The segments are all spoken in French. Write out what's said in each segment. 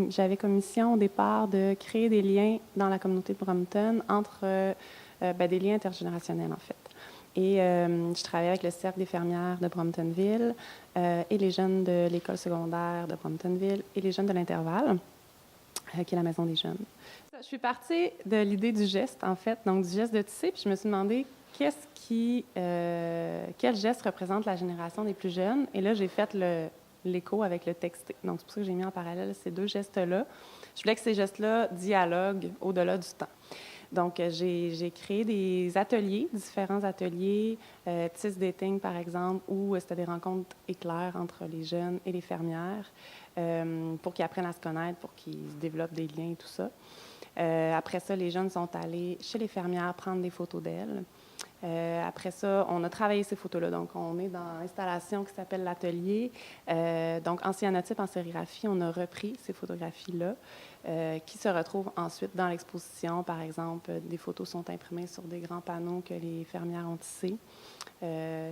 j'avais comme mission au départ de créer des liens dans la communauté de Brompton entre des liens intergénérationnels, en fait. Et je travaillais avec le Cercle des fermières de Bromptonville et les jeunes de l'école secondaire de Bromptonville et les jeunes de l'Intervalle, qui est la maison des jeunes. Je suis partie de l'idée du geste, en fait, donc du geste de tisser, puis je me suis demandé quel geste représente la génération des plus jeunes. Et là, j'ai fait l'écho avec le texté. Donc, c'est pour ça que j'ai mis en parallèle ces deux gestes-là. Je voulais que ces gestes-là dialoguent au-delà du temps. Donc, j'ai créé des ateliers, différents ateliers, Tis Dating, par exemple, où c'était des rencontres éclairs entre les jeunes et les fermières pour qu'ils apprennent à se connaître, pour qu'ils se développent des liens et tout ça. Après ça, les jeunes sont allés chez les fermières prendre des photos d'elles. Après ça, on a travaillé ces photos-là. Donc, on est dans l'installation qui s'appelle l'atelier. Donc, en cyanotype, en sérigraphie, on a repris ces photographies-là qui se retrouvent ensuite dans l'exposition. Par exemple, des photos sont imprimées sur des grands panneaux que les fermières ont tissés.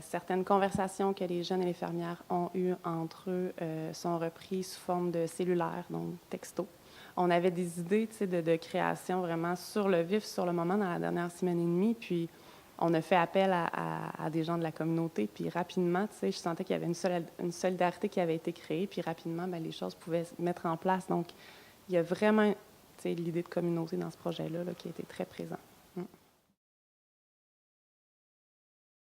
Certaines conversations que les jeunes et les fermières ont eues entre eux sont reprises sous forme de cellulaire, donc texto. On avait des idées de création vraiment sur le vif, sur le moment, dans la dernière semaine et demie. Puis, on a fait appel à des gens de la communauté. Puis, rapidement, je sentais qu'il y avait une solidarité qui avait été créée. Puis, rapidement, les choses pouvaient se mettre en place. Donc, il y a vraiment l'idée de communauté dans ce projet-là qui a été très présent.